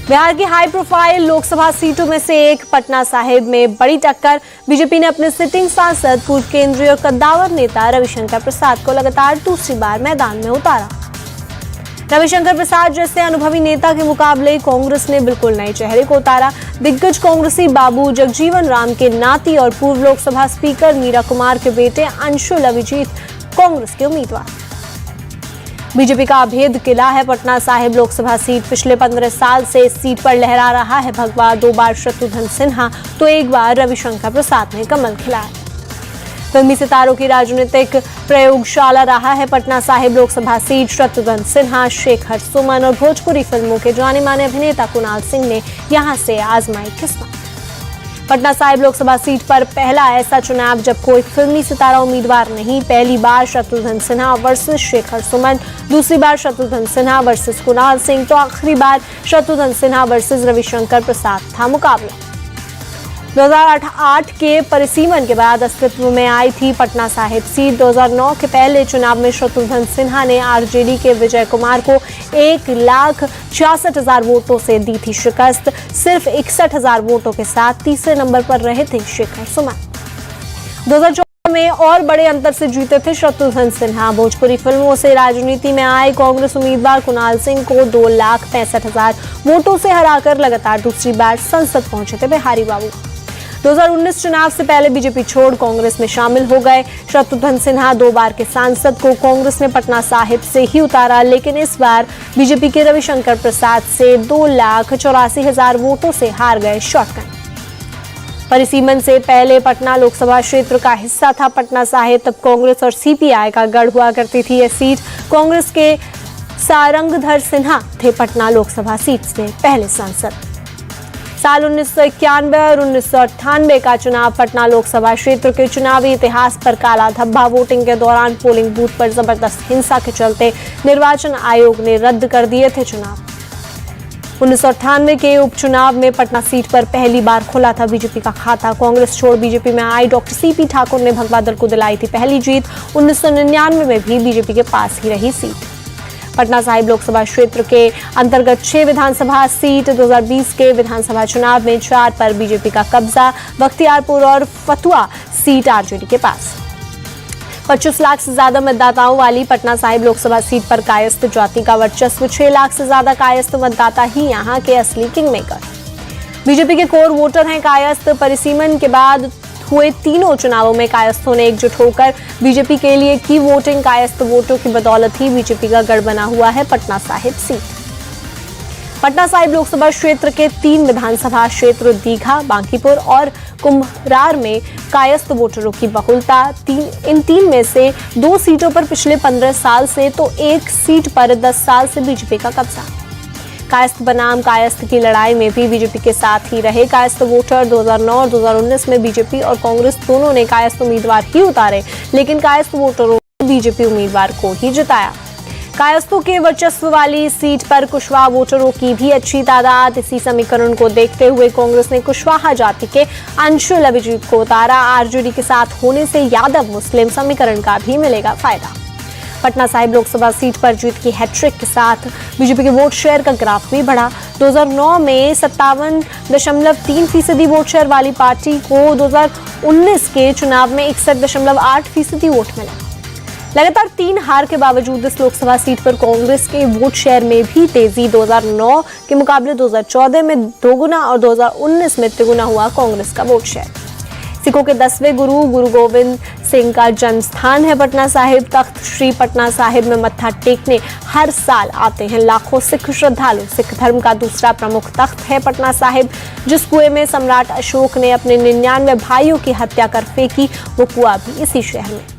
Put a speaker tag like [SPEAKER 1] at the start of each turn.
[SPEAKER 1] बिहार की high profile Lok Sabha सीटों में से एक पटना साहिब में बड़ी टक्कर। बीजेपी ने अपने सिटिंग सांसद पूर्व केंद्रीय और कद्दावर नेता रविशंकर प्रसाद को लगातार दूसरी बार मैदान में उतारा। रविशंकर प्रसाद जैसे अनुभवी नेता के मुकाबले कांग्रेस ने बिल्कुल नए चेहरे को उतारा। दिग्गज कांग्रेसी बाबू जगजीवन राम के नाती और पूर्व लोकसभा स्पीकर मीरा कुमार के बेटे अंशुल अभिजीत कांग्रेस के उम्मीदवार। बीजेपी का अभेद किला है पटना साहिब लोकसभा सीट। पिछले 15 साल से इस सीट पर लहरा रहा है भगवा। 2 बार शत्रुघ्न सिन्हा तो 1 बार रविशंकर प्रसाद ने कमल खिलाया। फिल्मी सितारों की राजनीतिक प्रयोगशाला रहा है पटना साहिब लोकसभा सीट। शत्रुघ्न सिन्हा, शेखर सुमन और भोजपुरी फिल्मों के जाने माने अभिनेता कुणाल सिंह ने यहां से आजमाई किस्मत। पटना साहिब लोकसभा सीट पर पहला ऐसा चुनाव जब कोई फिल्मी सितारा उम्मीदवार नहीं। पहली बार शत्रुघ्न सिन्हा वर्सेस शेखर सुमन, दूसरी बार शत्रुघ्न सिन्हा वर्सेस कुणाल सिंह तो आखिरी बार शत्रुघ्न सिन्हा वर्सेस रविशंकर प्रसाद था मुकाबला। 2008 के परिसीमन के बाद अस्तित्व में आई थी पटना साहिब सीट। 2009 के पहले चुनाव में शत्रुघ्न सिन्हा ने आरजेडी के विजय कुमार को 1,66,000 वोटों से दी थी शिकस्त। सिर्फ 61,000 वोटों के साथ तीसरे नंबर पर रहे थे शेखर सुमन। 2014 में और बड़े अंतर से जीते थे शत्रुघ्न सिन्हा। भोजपुरी फिल्मों से राजनीति में आए कांग्रेस उम्मीदवार कुणाल सिंह को 2,65,000 वोटों से हराकर लगातार दूसरी बार संसद पहुंचे थे बिहारी बाबू। 2019 चुनाव से पहले बीजेपी छोड़ कांग्रेस में शामिल हो गए। शत्रुघ्न सिन्हा 2 बार के सांसद को कांग्रेस ने पटना साहिब से ही उतारा, लेकिन इस बार बीजेपी के रविशंकर प्रसाद से 2,84,000 वोटों से हार गए शॉटगन। परिसीमन से पहले पटना लोकसभा क्षेत्र का हिस्सा था पटना साहिब। तब कांग्रेस और सीपीआई का गढ़ हुआ करती थी यह सीट। कांग्रेस के सारंगधर सिन्हा थे पटना लोकसभा सीट से पहले सांसद। साल 1991 और 1998 का चुनाव पटना लोकसभा क्षेत्र के चुनावी इतिहास पर काला धब्बा। वोटिंग के दौरान पोलिंग बूथ पर जबरदस्त हिंसा के चलते निर्वाचन आयोग ने रद्द कर दिए थे चुनाव। 1998 के उपचुनाव में पटना सीट पर पहली बार खुला था बीजेपी का खाता। कांग्रेस छोड़ बीजेपी में आई डॉक्टर सीपी ठाकुर ने भगवा दल को दिलाई थी पहली जीत। 1999 में भी बीजेपी के पास ही रही सीट। पटना साहिब लोकसभा क्षेत्र के अंतर्गत 6 विधानसभा सीट। 2020 के विधानसभा चुनाव में 4 पर बीजेपी का कब्जा। बख्तियारपुर और फतुहा सीट आरजेडी के पास। 25 लाख से ज्यादा मतदाताओं वाली पटना साहिब लोकसभा सीट पर कायस्थ जाति का वर्चस्व। 6 लाख से ज्यादा कायस्थ मतदाता ही यहाँ के असली किंग मेकर। बीजेपी के कोर वोटर हैं कायस्थ। परिसीमन के बाद हुए तीनों चुनावों में कायस्थों ने एकजुट होकर बीजेपी के लिए की वोटिंग। कायस्थ वोटों की बदौलत ही बीजेपी का गढ़ बना हुआ है पटना साहिब सीट। पटना साहिब लोकसभा क्षेत्र के 3 विधानसभा क्षेत्र दीघा, बांकीपुर और कुम्हरार में कायस्थ वोटरों की बहुलता। इन 3 में से 2 सीटों पर पिछले 15 साल से तो 1 सीट पर 10 साल से बीजेपी का कब्जा। कायस्थ बनाम कायस्थ की लड़ाई में भी बीजेपी के साथ ही रहे कायस्थ वोटर। 2009 और 2019 में बीजेपी और कांग्रेस दोनों ने कायस्थ उम्मीदवार ही उतारे, लेकिन कायस्थ वोटरों ने बीजेपी उम्मीदवार को ही जिताया। कायस्थों के वर्चस्व वाली सीट पर कुशवाहा वोटरों की भी अच्छी तादाद। इसी समीकरण को देखते हुए कांग्रेस ने कुशवाहा जाति के अंशुल अभिजीत को उतारा। आरजेडी के साथ होने से यादव मुस्लिम समीकरण का भी मिलेगा फायदा। पटना साहिब लोकसभा सीट पर जीत की हैट्रिक के साथ बीजेपी के वोट शेयर का ग्राफ भी बढ़ा। 2009 में 57.3% वोट शेयर वाली पार्टी को 2019 के चुनाव में 61.8% वोट मिला। लगातार 3 हार के बावजूद इस लोकसभा सीट पर कांग्रेस के वोट शेयर में भी तेजी। 2009 के मुकाबले 2014 में दोगुना और 2019 में तिगुना हुआ कांग्रेस का वोट शेयर। सिखों के 10वें गुरु गोविंद सिंह का जन्म स्थान है पटना साहिब। तख्त श्री पटना साहिब में मत्था टेकने हर साल आते हैं लाखों सिख श्रद्धालु। सिख धर्म का दूसरा प्रमुख तख्त है पटना साहिब, जिस कुएं में सम्राट अशोक ने अपने 99 भाइयों की हत्या कर फेंकी, वो कुआं भी इसी शहर में।